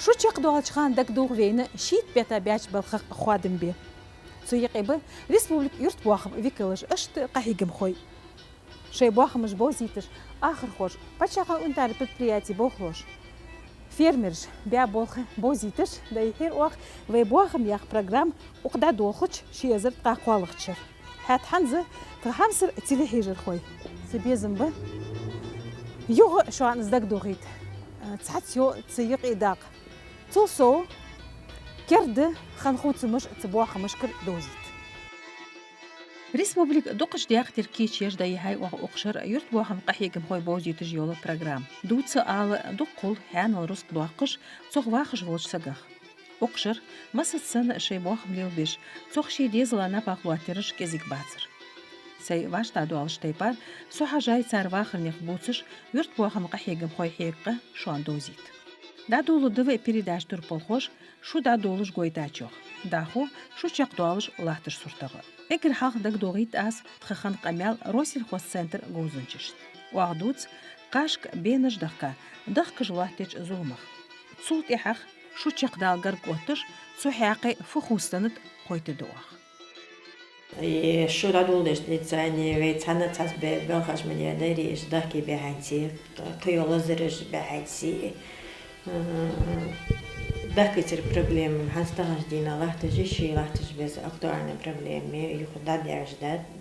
شو تشقدو علشان دك دوغ فينا شيت بيتا بياش بالخق خوادم بي سويقي به ريسبوبليك يرت بواخم فيكلش اشت قحيقم خوي شي بواخم مش بوزيتش آخر خوش باتشاقا انت على предприятие بوخلوش فيرمرش بيا بوخ بوزيتش دا يحير واخ وي بواخم ياخ بروجرام وقدا دوخش شي يزر قاقوالخشر حات حنزة تخمسر تيلي حيجر خوي سبيزم به يوغ شو عن ازدك دوغيت تحتيو تسيق إداق توصو كرد خنخوت مش تبواخ مشكل دوزيت ريسبوبليك دوقش دياق تركيش يش داي هاي وقشر يرت بواخم قحيقم خوي بوزي تجيولو بروجرام دوت سآل دوقل هان الرست دواقش صغ واخش فولش سقخ وقشر مسد سن شي بواخم ليل بيش صغ شي ديزلا باقواترش كزيك باتر سي واش تعدو على شتيبار سو حاجاي صار واخر نخبوتش يرت بواخم قحيقم خوي حيقه شو دوزيت دادولو دو передач турполхош шу дадолуш гойтачох дахо шу чакдуалыш лахтыш суртагы эгер хах даг догит ас тхахан камял росил хос центр гозунчиш вагдуц кашк бенаш дахка дахкыш лахтыч зулмах цут ихах шу чакдалгар готыш су хяқи фухустаныт койты дуах شو دادولش ديتساني ويتسانا تاس بلخش مليونيري داكي بهانسي قيول زرج بهانسي داكتر проблем هستغش دينا لحتج شي لحتج بس اكتورنا проблемы يخد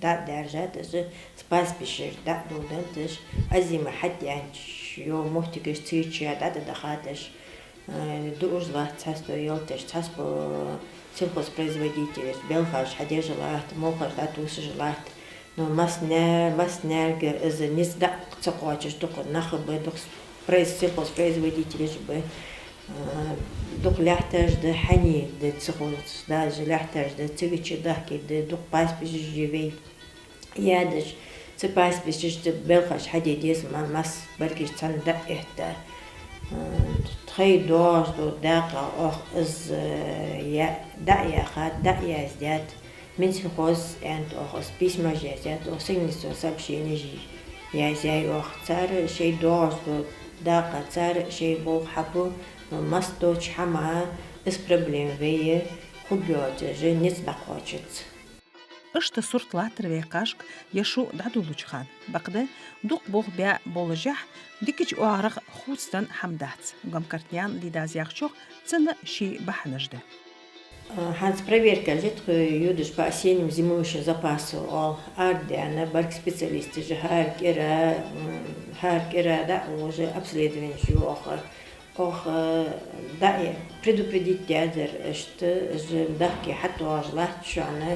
دا درجات از سپاس بشر دا دولدش ازيما حد يعني يو محتكش تيجي دا دخاتش دوز لحت تاستو يلتش تاسبو сельхозпроизводитель белхаш хадежа лахт молхаш да тусы лахт но маснер из не сда цокочеш только нахбе дух сельхозпроизводитель бы дух ляхтаж да хани да цохоц да ляхтаж да цигичи дахки да дух паспиш живей ядеш цепаспиш да белхаш хадедес мас баркиш цанда это خي دوش دو داقة أخ إز يا دايا خات دايا زياد من سخوز أنت أخ بيس مجازات أو سينسو سبشي نجي يا زي أخ صار شي دوش دو داقة صار شي بو حبو مستوش حما إس проблем ويه خبيوت جي نتنقوشت اشت صورت لاتر ويقاشك يشو دادو لوچخان بقده دوق بوغ بيا بولجح ديكيج اوارق خوستن حمدات غم كارتيان دي دازياخچوخ цена شي بحنجده Ханс проверка лет юдыш по осенним зимующим запасу ол ардиана барк специалисты же харкера да уже обследование ох да предупредить дядер что же дахки حتى ажлах شو она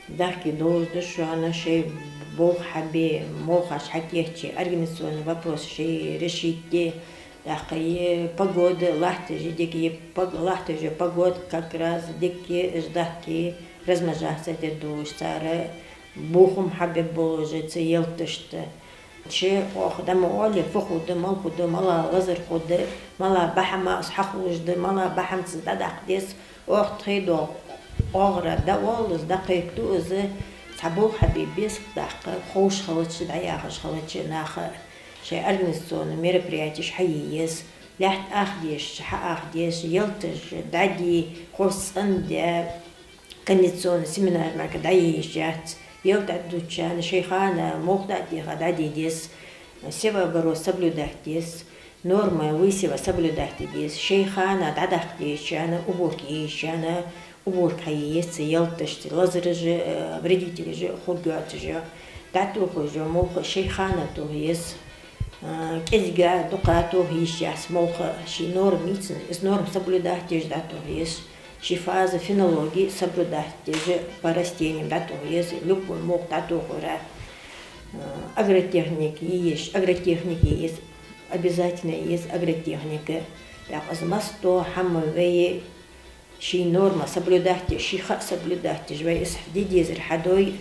дахки должны что она шей бог хабе мохаш хакехчи организационный вопрос шей решить дахки погода лахтежи деки лахтежи погод как раз деки ждахки размножаться это душ цара бухум хабе боже целтышты че ох да моли фохуды малхуды мала лазер худы мала бахама схахужды мала бахамц дадақдес ох тхидо أغرى دوالز دقيق دوز صبوح حبيبيس دقة خوش خلتش دعياخش خلتش ناخ شيء أرنستون мероприятий حييس لحت أخديش أخديش يلتش دادي خوش عندي كنيسون سيمينار معك دعيش جات يلت عدوشان شيخانا مخدعتي خدادي ديس سوا برو соблюдать нормы высева соблюдать дис шейхана дадахдиш أنا уборкиш أنا уборка есть, елтышты, лазеры же, вредители же, хургаты же, датуху же, молха, шейхана тух есть, кезга, дука тух есть, молха, ши норм мицн, из норм соблюдать же, датух есть, ши фаза фенологии соблюдать же по растениям, датух есть, любой мох, датух ура, агротехники есть, обязательно есть агротехника, так, аз масто, хаммавее, شي نورما соблюдать شي خا соблюдать جوي اسحدي ديزر حدوي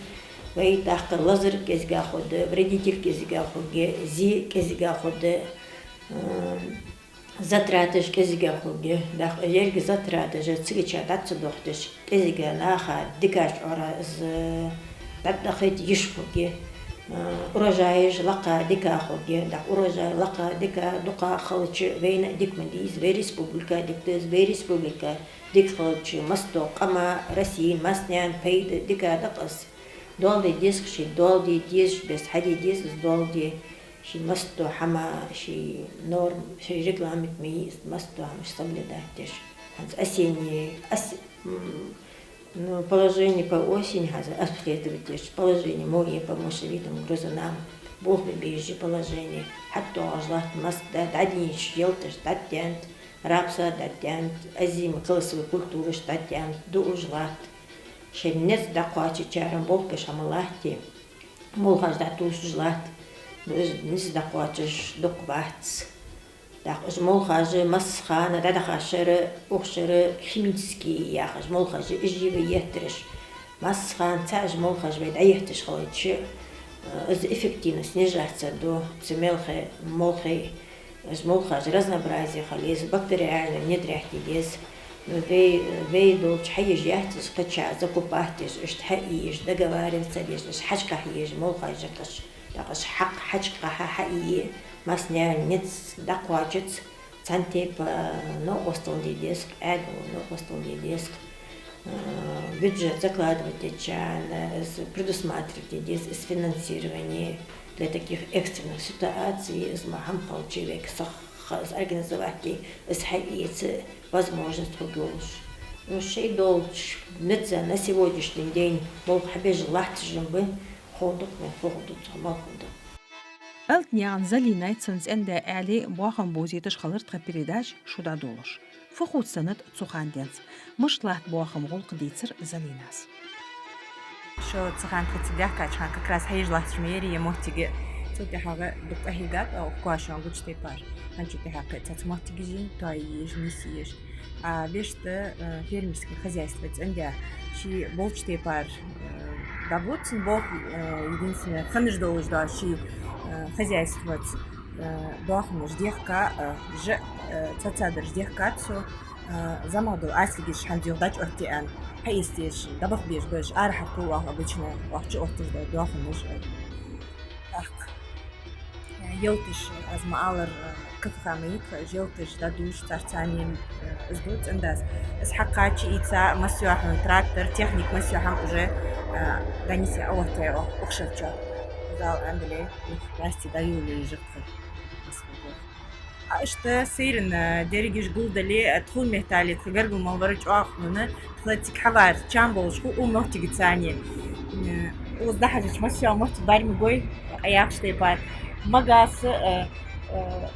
وي تاق لازر كزغا خود вредитель كزغا خود زي كزغا خود затратыш كزغا خود داق يرگ затратыш цигича датцы дохтыш كزغا наха дикаш ора з датдахет يشفوги урожай лака дика хоги, да урожай лака дика дука халчы вейна дикмендиз, вей республика диктез, вей республика дик халчы масто кама Россия маснян пейд дика дакас. Долди диск ши долди дис без хади дис долди شي مستو حما شي نورم شي ريكلامت ميز مستو مش соблюдать هذا осеннее положение по осени هذا обследовать положение море по мошевитам грозунам Бог бежи положение حتى أجلات مسدا دعديش يلتش دعدينت رابسا دعدينت أزيم كلاسوي كультуры دعدينت دو أجلات شي الناس دقواتي чарам Бог بشاملاتي مول هذا دعتوش أجلات نز دقواتش دقبات داخل مول خاجة مسخانة دا خاشرة أخشرة خيميتسكي يا خاج مول خاجة إجيبه يهترش مسخان تاج مول خاجة بيد أيهتش خلاص إز إفكتيفنس نجاح تصدو تملخ مولخي إز مول خاجة разнообразие خليز بكتيريا ندري احتياج في دولش حيج يهتش قتشا زكوباتش اشتحيج دقوارث تبيش حاجة حيج مول خاجة قش داقش حق حاجة حقيقية масня нец даквачец цантеп новостон диск эго новостон диск бюджет закладывать предусматривать из финансирования для таких экстренных ситуаций из махам получили организовать из хаицы возможность худож. Но шей долж на сегодняшний день был хабеж лахтжим бы ходок на ходок самоходок. ألت نيان زلي نايتسنز إن دا أعلي بواخن بوزيتش خلرت خبيريداش شو دا دولش فخود سنة تسوخان دينز مش لات بواخن غلق ديتر زلي ناس شو تسخان تتدях качхан как раз хайж лахтмери я мотиге цоте хага дука хигат а квашан гучте пар анчуте хага цац мотигижин той еш мисиеш а беште фермерское хозяйство ценда ши болчте пар даблотсен бог единственное ханж долж да ши хозяйство дохнер ждехка ж цацадр ждехка цо замаду аслигиш хандюрдач ортиан хайстеш дабах беш беш архаку обычно вахчу ортижда дохнер так يلتش أزمالر كفخاميك جلتش دادوش ترتانين إزدوت إنداز إسحاقاتش إيتا مسيوحن تراكتر تكنيك مسيوحن уже غنيسي أوهتي أخشرتشا دال عندلي راستي دايولي جبخي أشتا سيرن ديريجيش قولدالي أدخل مهتالي تخجرقو مالبرج أخنونا تخلتك حوار تشامبولش خو أمهتي قتاني وزدحجش مسيوح مهتي بارمي قوي أياقشتي بار مقاس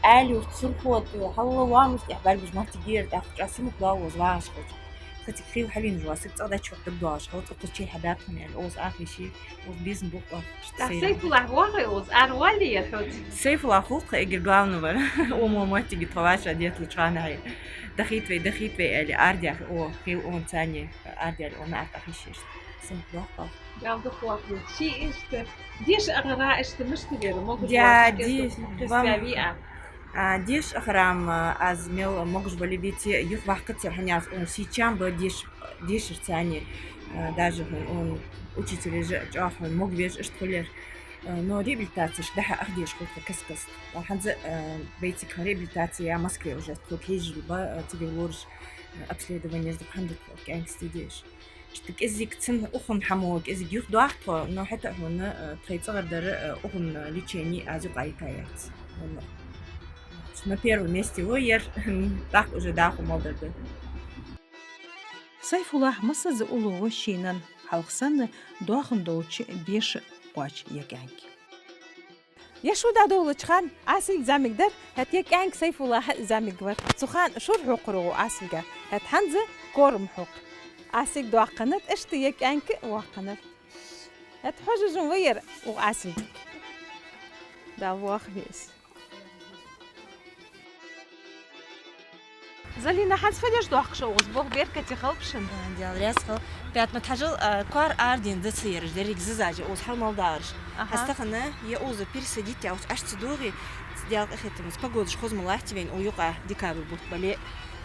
آلي وتصرفوت حلو وامش تحبال بجمع تجير تاخد راسمك باوز واش خد خدتك خيو حلين جواسك تقدر شو تبدواش خد تقطشي حداتهم يعني الأوز آخر شيء وبيزن بوق سيف الله واقعي أوز أروالي يا حوت سيف الله خوق إجر قاونو بلا ومو تيجي طواش ديت لشانا هاي دخيت في اللي أردي أو خيو أون ثانية أردي اللي أنا أعرف شيء سيف الله Ja, doch was sie ist dies agara ist مشكلة موجود ديش أخرام أزميل موجود بالبيت يخبح كتير هنياس أون سيتشام بديش ثاني даже он учитель же он мог веш اشتغل но реабилитация ده أخديش كنت كسكس هنز بيتي реабилитация в Москве уже тут هيجربة تجربة обследование за хандок كأنك стидишь شتك إزيك تسن أخن حموك إزيك يخدو أحطه إنه حتى هنا تخيط غير أخن ليتشيني أزوق عيكايات والله на первом месте وير так уже داخل مودر ده سيف الله مصز أولو وشينن حلقسن داخل دوتش بيش قاش يكانك يشو دا دولتش خان عاسل زامك در هت يكانك سيف الله زامك ور سخان شرح قرو عاسلك هت حنزة كورم حق عاسك دو قنات اشتيك أنك وقنات هتحجج وير وعاسل دا واخبيس زلينا حد فديش دوخش وغزبوغ بيركتي خلبشن ديال راسخل بيات متحجل كوار أردين دتصير جدريك ززاجة وصحل مالدارش هستخنا يأوزو بيرسديتي أو أشتي دوغي ديال أخيتمس بقودش خوز ملاحتي بين أو يقع ديكابل بوت بالي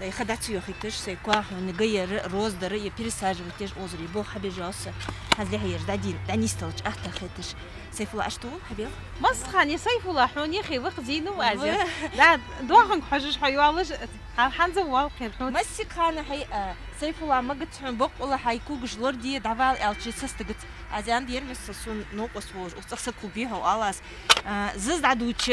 Да ходить يخيتش سيكواه ونغير روز دري пересаживать تيج أوزري بو حبيجاس هذا هي دادين دانيستلج أحتى خيتش سيف الله أشتو حبيب مسخان يصيف ولا حوني خي وقزينو وازر لا دوخن حجج حيوالج حنزا والقير حون مسي خانة هي سيف الله ما قلت حن بق ولا حيكوج لوردي دعوال ألشي سستقت أزان دير مسلسون نوقس ووج وتصقوا بيها وعلاس زز عدوش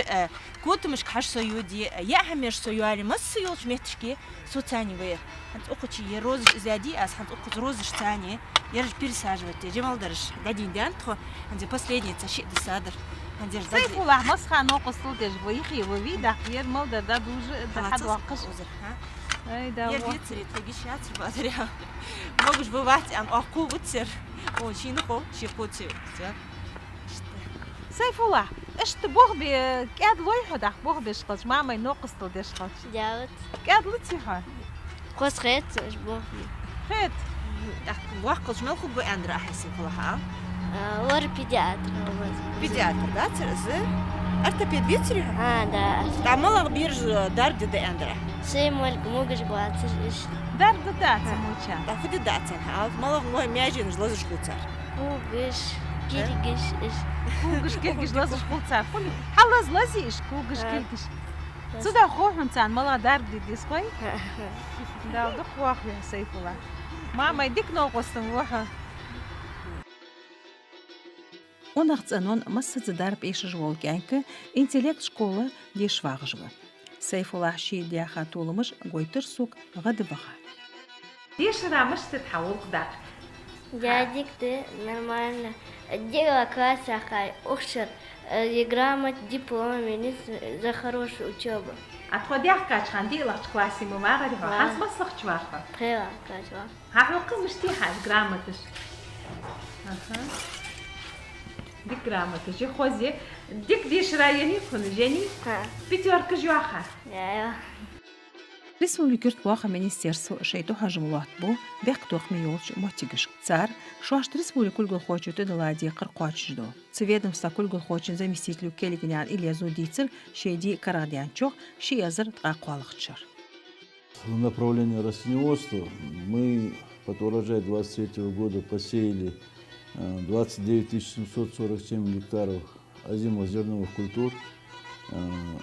كنت مش كحش سيودي يا هميش سيواري مس يولش مهتشكي سو تاني وير هنت أخوتي يروزش زادي أس هنت أخوت روزش تاني يرج пересаживать جمال درش دادين دانتخو هنزي последний تشيء دسادر هنزي صيف ولا مسخان نوقس طولتش ويخي وبيدا غير مولد دا دوج دا حد واقش اي دا يا بيتري تلاقيش ياتر بادريها موجش بواتي أن أقو بتصير أو شي نقو شي قوتي صيف ولا اش تبوغ بي كاد لويحو دا بوغ بيشقش ماما نوقس طولتش جاوت كاد لتيها قوس خيط جبوخي خيت واقش ملخو بو أندرا أحسن كلها ور بيدياتر بيدياتر دا ترزي أرتبيد بيتري دا تعمل بيرج درد دا أندرا شي مالك موجش بواتر إيش دار دا سموچا دا فدي داتن ها مال مو مياجين جلوز شكوتر موجش كيرجش إيش كوغش كيرجش لازم خلصار حلز لازيش كوغش كيرجش صدا خوهم تان مالا دار دي سكوي دا دخ واخ يا صيف ولا ماما يديك نوقستن وها Onachtz'anon massat darb eishij volganke intellekt школа die schwagжва. Сейфулlah ши диаха тулымыш гойтыр сук гадываха. ديش رامش تتحول قدر дядик ты нормально делала класс ахай ухшер грамот диплом за хорошую учебу أتخديها كاش خندي لك كلاسي مماغري حاس مسخ شوارفة خيرا كاشوا ها قز مشتيحة جرامتش ديك جرامتش يا خوزي ديك ديش رايني كون جاني بيتور كجواخا يا Республикүрт Буаха министерство шейто хажымулат бу бектох миолч мотигиш цар шуашт республикул голхочуты далади кыркочждо. Цведомство кул голхочин заместителю Келигнян Илья Зудицер шейди Карадянчох шиязыр тгаквалыкчар. В направлении растениеводства мы под урожай 23 года посеяли 29 747 гектаров озимых зерновых культур.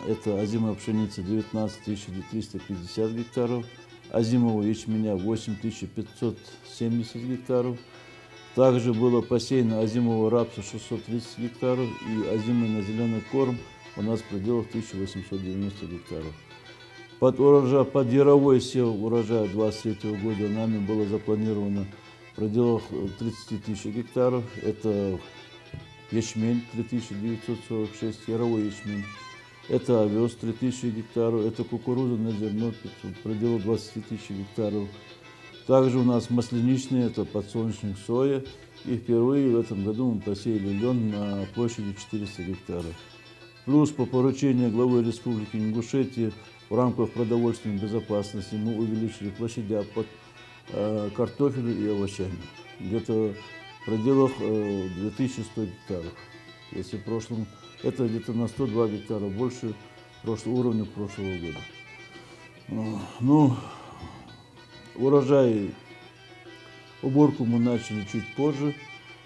Это озимая пшеница 19 350 гектаров, озимого ячменя 8 570 гектаров. Также было посеяно озимого рапса 630 гектаров и озимый на зеленый корм у нас в пределах 1890 гектаров. Под яровой сев урожая 23 года нами было запланировано в пределах 30 тысяч гектаров. Это ячмень 3946, яровой ячмень. Это овес 3000 гектаров, это кукуруза на зерно в пределах 20 тысяч гектаров. Также у нас масляничные, это подсолнечник, соя. И впервые в этом году мы посеяли лен на площади 400 гектаров. Плюс по поручению главы Республики Ингушетия в рамках продовольственной безопасности мы увеличили площадя под картофелем и овощами. Где-то в пределах 2100 гектаров. Если в прошлом, это где-то на 102 гектара больше уровня прошлого года. Ну, урожай, уборку мы начали чуть позже,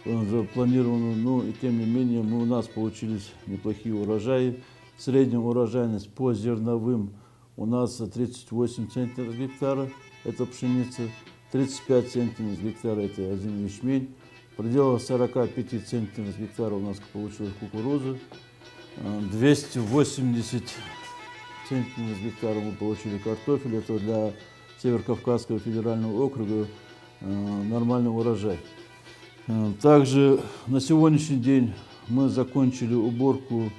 запланированную, но и тем не менее у нас получились неплохие урожаи. Средняя урожайность по зерновым у нас 38 центнеров с гектара, это пшеница, 35 центнеров с гектара, это озимый ячмень. В пределах 45 центнеров с гектара у нас получилась кукуруза, 280 центнеров с гектара мы получили картофель, это для Северокавказского федерального округа нормальный урожай. Также на сегодняшний день мы закончили уборку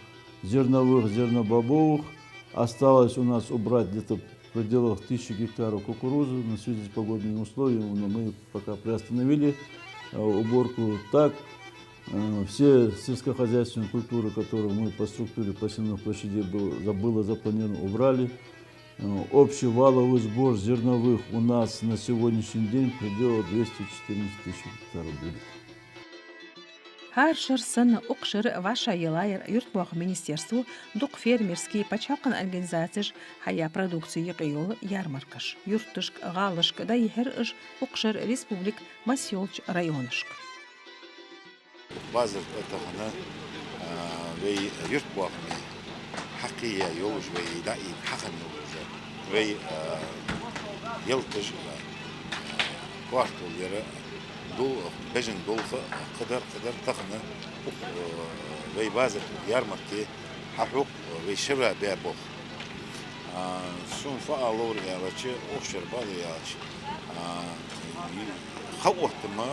зерновых, зернобобовых. Осталось у нас убрать где-то в пределах 1000 гектаров кукурузы. На связи с погодными условиями но мы пока приостановили уборку. Так, все сельскохозяйственные культуры, которые мы по структуре посевных площадей было запланировано, убрали. Общий валовый сбор зерновых у нас на сегодняшний день в пределах 214 тысяч гектаров будет. Харшер сын Укшер ваша елайр юртбох министерству дук фермерский пачалкан организацияж хая продукции йол ярмаркаш. Юртышк галышк да ехер Укшер республик Масьолч районышк. بازر تهنا وی یرت باقی حقیقی یولش وی دایی حقن یولش وی یلتش کارتول یره دو بجن دولف قدر تهنا وی بازر یارمرکی حقوق وی شبه بیابخ سون فعالور یالچه اوشر باز یالچ خوات ما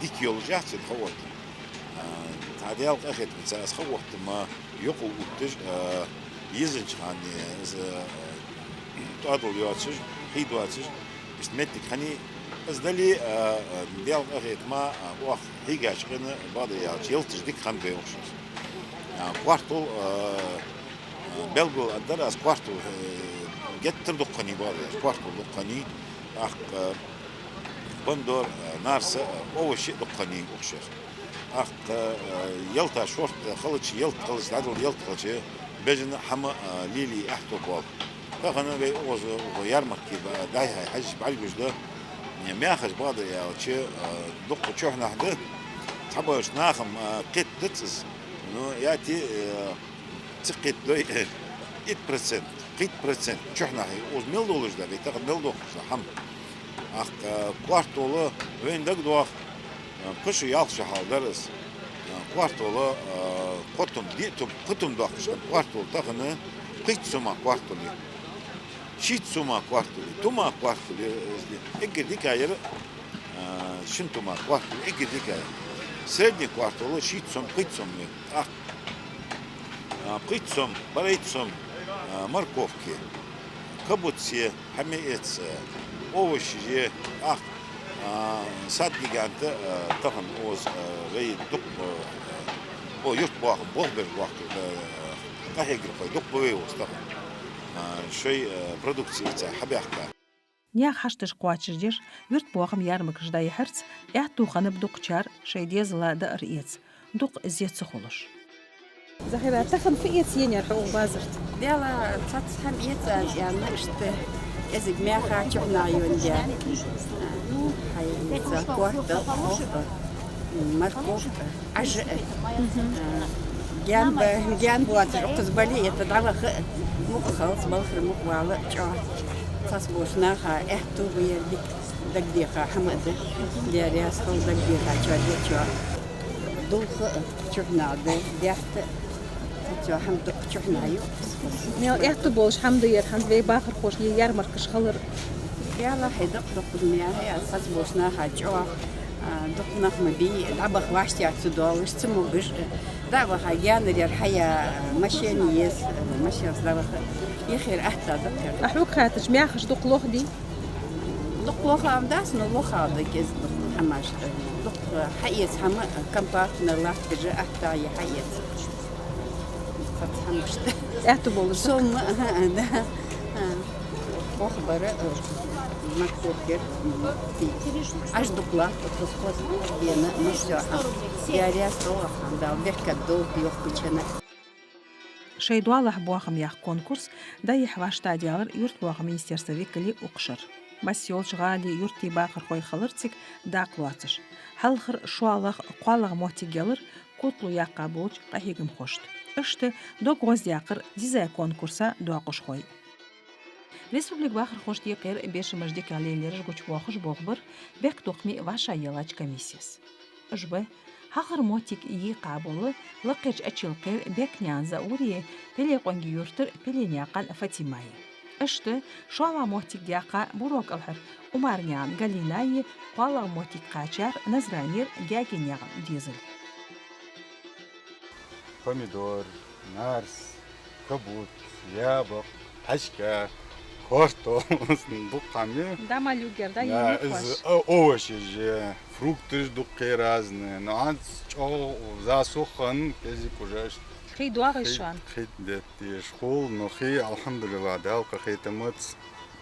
ديك يولجات الخوات تعديل أخذ مثلا خوات ما يقول وتج يزنج خاني تعدل يواتش حيد يواتش بس متك خاني بس دلي ديال أخذ ما واخ هيجاش غنا بعض يواتش يلتج ديك خان بيوش كوارتل بلغو الدرس كوارتل جتر دقني بعض كوارتل دقني أخ بندور نارس أول شيء دقني أخشر أخ يلتا شورت خلش يلت خلش عدل يلت خلش بجن حما ليلي أحتو باب فخنا بي أوز ويارمك داي هاي حاجة بعالجوش ده ما خش بعض يا شيء دق شوحنا حده تحبوش ناخم قيت دتس إنه يأتي تقيت دوي 8% قيت برسنت شوحنا هاي أوز ميل دولش ده بيتاخد ميل دولش حم أخ كوارتولو وين دقدوخ كشو يالش حال درس كوارتولو قطم دوخش كوارتول تخنه قيت سما كوارتولي شيت سما كوارتولي توما كوارتولي إجر ديك عير شنتوما كوارتولي إجر ديك عير سردني كوارتولو شيت سم قيت سم أخ قيت سم بريت سم مركوفكي كبوتسي حميتس овощи ах сад гиганты тахын оз вей дук о юрт бах бохбер бах кахегр пой дук бой оз тахын шой продукция ца хабяхка Ня хаштыш куачыждер юрт бохам ярмык ждай херц яхту ханып дукчар шейдезла да рец дук зец холош زهرة تخن في يتين يرحو بازرت ديالا تاتهم يتاز يعني اشته ازق ميخا شوفنا يون ديا هاي زاكورتا مركوب عجق جنب واتر قزبلي يتدعى مخ خلص بلخر مخ والق جا تصبوشنا خا احتو بيدك دقيقة حمد ديا رياس خل دقيقة جا جا دول شوفنا ده ديحت جو حمد شوفنا يو نيو احتو بولش حمد يرحم في باخر خوش يارمركش خلر يلا حيدق دقنا هي تصبوشنا خا جا دقنا خمدي دعبخ واشتي عتدول استمو بش دعبخ جان رير حيا مشينيس مشينس دعبخ يخير احتى دقر احوك خاتش مياخش دق لوخ دي دق لوخ ام داس نو لوخ دكز حماش دق حيس حما كمبات نلا تجي احتى يحيس فتحمش احتو بولش سوم ده أخبار مكتوب أش دقلا تسقط بينا مشجع يا رياس روح عند بيحكي دول بيحكي شيدوالح بواخم ياخ كونكورس دا يحواشتا ديالر يورت بواخم министерство векли Укшыр. Масьолч غالي يورتي باخر خوي خلرتك داقلواتش. حلخر شوالخ قوالغ موتي جالر كوتلو ياقا بوش قهيقم خوشت. اشت دو غوز ياقر ديزا كونكورسا دواقش خوي. Республик бахыр хош декер беші мәждек әлейлері жгоч уақыш боғбыр бек тоқми ваша елач комиссияс. Жбы, хақыр мотик ие қабылы лықыч әчілқер бек нянза урие пеле қонги юртыр пеле няқан Фатимайы. Ішті шуала мотик дияқа бурок алхыр Умар нян Галинайы қуала мотик қачар Назранир гягин яғын дезіл. Помидор, нарс, кабут, яблок, ашка, картоф, буками. Да малюгер, да овощи же, фрукты дукки разные. Но что засухан, кезик уже. Хей дуагышан. Хей дети школ, но хей, алхамдулилlah, далка хей тамыц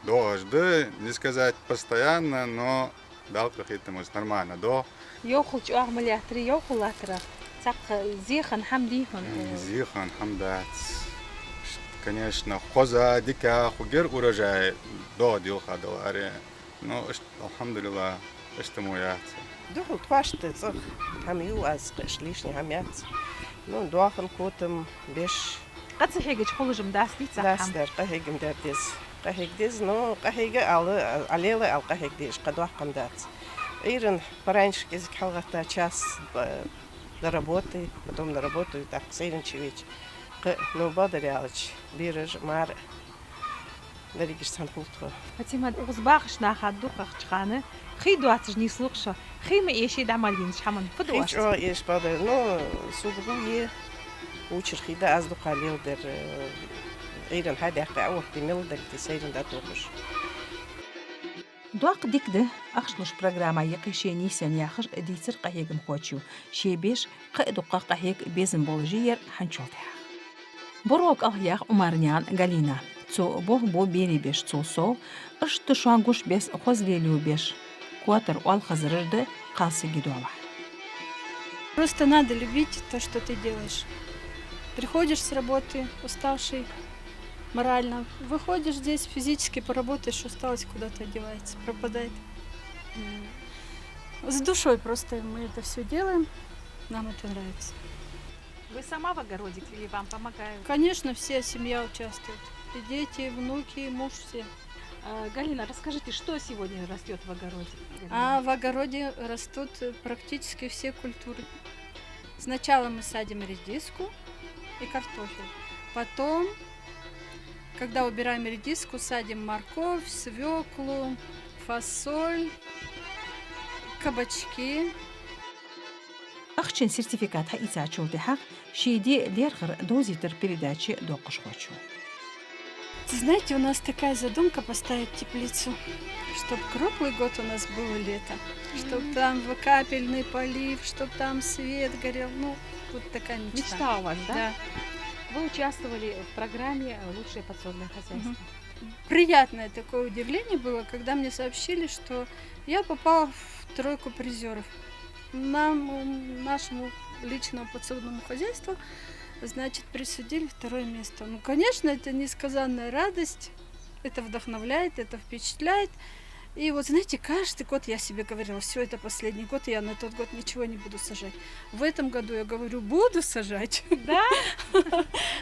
дожды, не сказать постоянно, но دالك خيتم نرمانا دو يوخل شو أعمل ياتري يوخل لاترا ساق زيخن حمديهن زيخان حمدات конечно خозا ديكا خجر ورجع دو ديو خدواري نو الحمد لله اشتمويات دخل طفشت صخ هم يوأز قش ليشني هم يات نو دواخن كوتم بيش قد صحيح خلج مداس دي داس در قهيج مدردز قهيج ديز نو قهيج عليلة على قهيج ديش قد واحد دات إيرن برانش كذا حلقة час до работы потом на работу и так сейрен чевич ну бадаряч бирж мар دريجش سنقولتها هتيما أغزباخش ناخد دوقة خشخانة خي دواتش نيسلوقشة خي ما إيشي دعمالين شحمن فدواش هيك إيش بدر نو سوق بويه وشر خيدا أصدق عليه در غير هذا حتى أول بميل در تسيرن ده توقش دواق ديك ده أخشلوش برنامج يقيشي نيسان ياخر ديتر قهيق مخوتشو شي بيش قيدوقا قهيق بيزن بولجير حنشوتها بروك أغياق أمارنيان غالينا цо бо бери беш цосо ышты шуангуш бес хозлелю беш куатер ол хазырды қалсы гидуала. Просто надо любить то, что ты делаешь. Приходишь с работы уставший морально, выходишь здесь физически поработаешь, усталость куда-то одевается, пропадает. С душой просто мы это все делаем, нам это нравится. Вы сама в огороде или вам помогают? Конечно, вся семья участвует. И дети, и внуки, и муж, все. Галина, расскажите, что сегодня растет в огороде? В огороде растут практически все культуры. Сначала мы садим редиску и картофель. Потом, когда убираем редиску, садим морковь, свеклу, фасоль, кабачки. أخشن سертификат حقيقة شوتي حق شيدي ليرخر دوزитер передачи доқыш хочу. Знаете, у нас такая задумка поставить теплицу, чтобы круглый год у нас было лето, чтобы там капельный полив, чтобы там свет горел. Ну, вот такая мечта. Мечта у вас, да? Да. Вы участвовали в программе «Лучшее подсобное хозяйство». Приятное такое удивление было, когда мне сообщили, что я попала в тройку призеров. Нашему личному подсобному хозяйству, значит, присудили 2-е место. Ну, конечно, это несказанная радость, это вдохновляет, это впечатляет. И вот, знаете, каждый год я себе говорила, все, это последний год, и я на тот год ничего не буду сажать. В этом году я говорю, буду сажать. Да?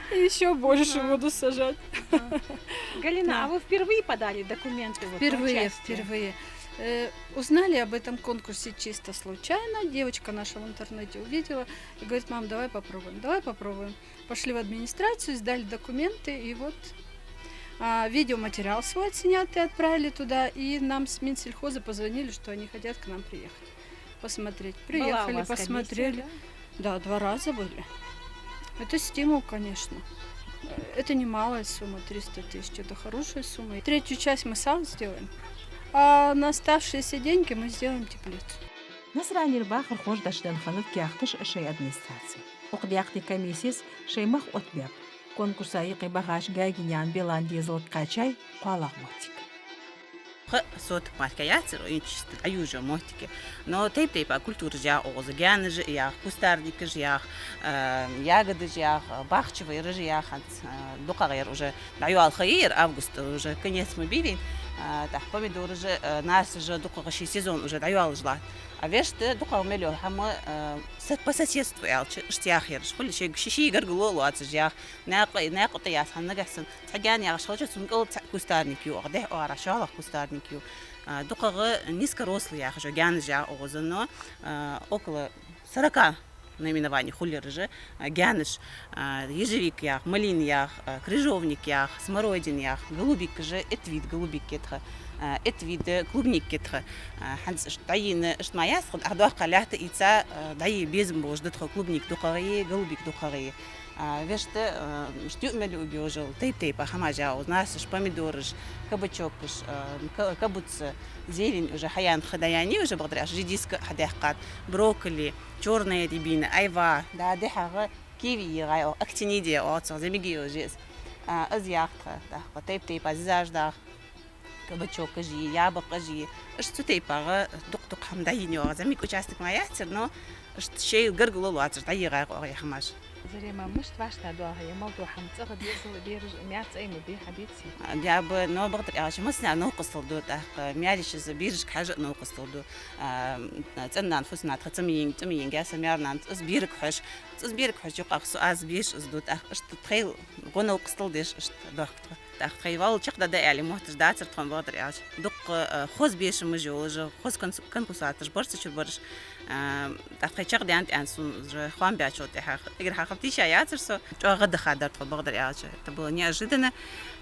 Еще больше буду сажать. Галина, а вы впервые подали документы? Впервые. Узнали об этом конкурсе чисто случайно. Девочка наша в интернете увидела и говорит, мам, давай попробуем. Пошли в администрацию, сдали документы, и вот видеоматериал свой отснятый отправили туда, и нам с Минсельхоза позвонили, что они хотят к нам приехать, посмотреть. Приехали, посмотрели. Да, 2 раза были. Это стимул, конечно. Это немалая сумма, 300 000, это хорошая сумма. 3-ю часть мы сам сделаем. А на оставшиеся деньги мы сделаем теплицу. نسراني الباخر خوش داشتن خلط كياختش شي ادمنستراسي وقد ياختي كميسيس شي مخ أتباب كونكورساي قباغاش غاغينيان بيلان ديزل قاچاي قالاغ موتيك صوت ماركياتر وينشت أيوجا موتيك но тейп-тейпа культура жа оғызы гәні жа яқ, кустарники жа ягоды жа бахчевый рыжи яқ, дұқағыр уже даю алхаир, август уже конец мобилин, так помидоры же нас же дұқағыши сезон уже даю алжлат. А веште дұқағы мелю хамы по соседству ялчы штияқ еріш, құлы шиши гаргулу аты жақ, нәқыты ясханны ғасын, тағян яғыш қалчы сұнқыл кустарники оғды, арашалық кустарники дұқағы низкорослый яқ же гәні жа оғызыны около 40 наименований хулер же гяныш, ежевик ях, малин ях, крыжовник ях, смородин ях, голубик же, этвид голубик кетха, этвид клубник кетха. Ханс таин штмаяс ход ардуах калята ица дай безм бождатха клубник духари, голубик духари. Веште штю мели убежал, тейп-тейп, ахамажа, узнасишь помидоры, кабачок, кабуцы, зелень уже хаян хадаяни уже благодаря жидиска хадяхкат, брокколи, черная рябина, айва, да дехага, киви, актинидия, отцов, забеги уже, азиахта, тейп-тейп, азаждах, بتشوكجي يا بقجي اشتو تيبا دق حمدين يو زميك وجاستك ما يحتر نو اشت شيء قرقلو واتر طيغا يا خماش زري ما مش تبعش تدوها هي موضوع حمتقد يصل بيرج ميات أي مبي حبيبتي دياب نو بقدر يا شي مسنا نوقص تلدو تاق مياليش بيرج حاجة نوقص تلدو تنا نفسنا تمين جاس ميارنا تس بيرك حش تس بيرك حش يقع سؤال بيش ازدو تاق اشت تخيل غنا وقص تلديش اشت ضغط تاق تخيل شق دا يعني محتاج داتر تخم بقدر يا دق خوز بيش مجوج خوز كان كساتر برش برش تاق شق دي انت انسون خوان بيعشو تاق اگر حقتي شاياتر سو غدا خادر تخ بقدر يا تبو неожиданно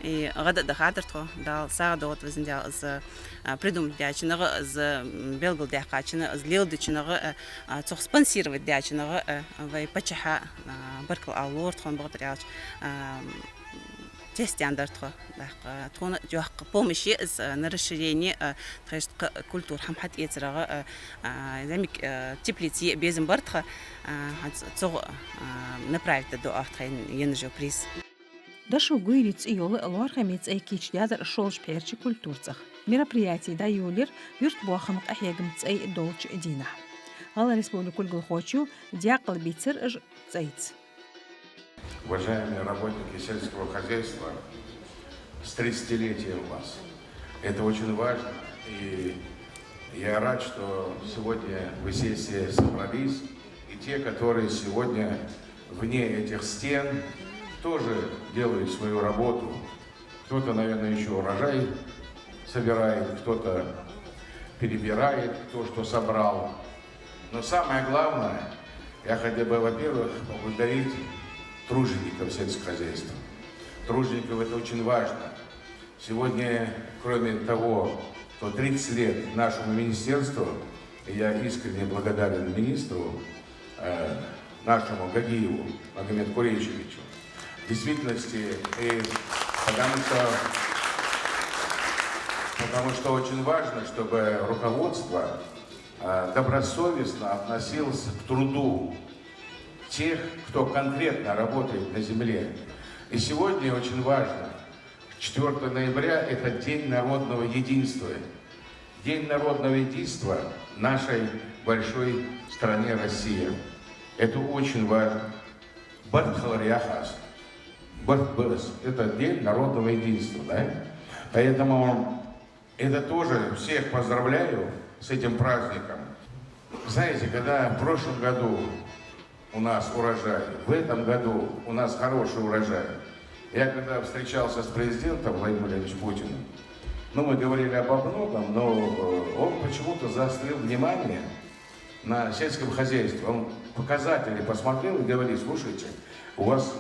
и غدا دخادر تخ دا ساعة دوت وزن ديال از придумал ديالنا از белгл ديالنا از ليل ديالنا تخ спонсировать ديالنا وي بچها بركل алор تخ بقدر يا стандарт тон жок помощи на расширение культур хамхат эцрага замик теплицы безин бартха цог направить до ахтрин енжо приз Дашу гуйриц иолы лорхамец айкич ядер шолш перчи культурцах. Мероприятий да юлер юрт буахамк ахягмц ай долч дина. Гала республику Гулхочу дякл бицер ж цайц. Уважаемые работники сельского хозяйства, с 30-летием вас. Это очень важно. И я рад, что сегодня вы все собрались. И те, которые сегодня вне этих стен, тоже делают свою работу. Кто-то, наверное, еще урожай собирает, кто-то перебирает то, что собрал. Но самое главное, я хотел бы, во-первых, поблагодарить тружеников сельского хозяйства. Тружеников это очень важно. Сегодня, кроме того, что 30 лет нашему министерству, и я искренне благодарен министру, нашему Гагиеву Магомеду Курейчевичу, в действительности, потому что очень важно, чтобы руководство добросовестно относилось к труду тех, кто конкретно работает на земле. И сегодня очень важно, 4 ноября – это День народного единства. День народного единства в нашей большой стране Россия. Это очень важно. Бартхаларьяхас. Это День народного единства. Да? Поэтому это тоже всех поздравляю с этим праздником. Знаете, когда в прошлом году у нас урожай, в этом году у нас хороший урожай. Я когда встречался с президентом Владимиром Владимировичем Путиным, мы говорили обо многом, но он почему-то заострил внимание на сельском хозяйстве. Он показатели посмотрел и говорит: слушайте, у вас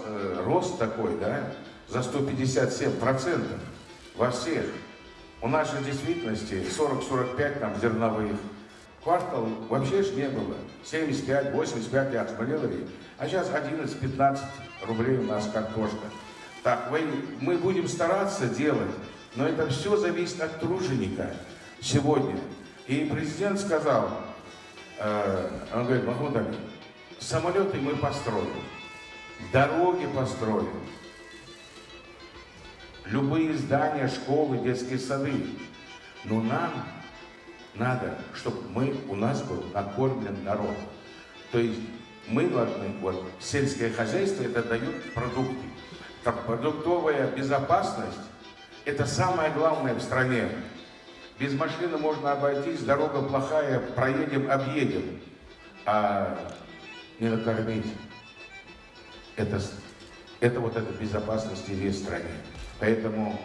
рост такой, да, за 157% во всех. У нас же в действительности 40-45 там зерновых. Квартал вообще ж не было. 75-85 я смотрел, а сейчас 11-15 рублей у нас картошка. Так, мы будем стараться делать, но это все зависит от труженика сегодня. И президент сказал, он говорит: Махмуд Али, самолеты мы построим, дороги построим, любые здания, школы, детские сады. Но нам надо, чтобы у нас был накормлен народ. То есть мы должны, сельское хозяйство это дает продукты. Продуктовая безопасность это самое главное в стране. Без машины можно обойтись, дорога плохая, проедем, объедем. А не накормить, это безопасность и весь стране. Поэтому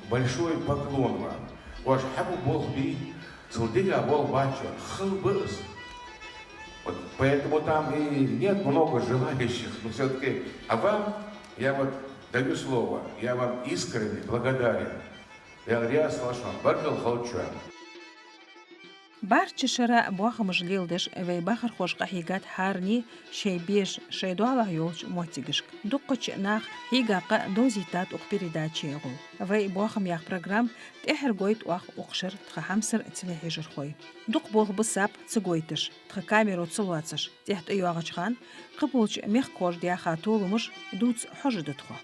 большой поклон вам. Ваш хабу Бог би. Поэтому там и нет много желающих, но все-таки, а вам, я даю слово, я вам искренне благодарен. Я слышал, Баргал Халчуан. Барчы шара буахам жлилдыш вей бахар хош қахигат харни шейбеш шейдуала юлч мотигишк. Дуккоч нах хигака дозитат ук передачи егу. Вей буахам ях программ тэхер гойт уах уқшыр тха хамсыр цвехижыр хой. Дук бол бысап цгойтыш, тха камеру цылуацыш. Техт уягачхан, қыбулч мех кож дияха толумыш дуц хожыдытхо.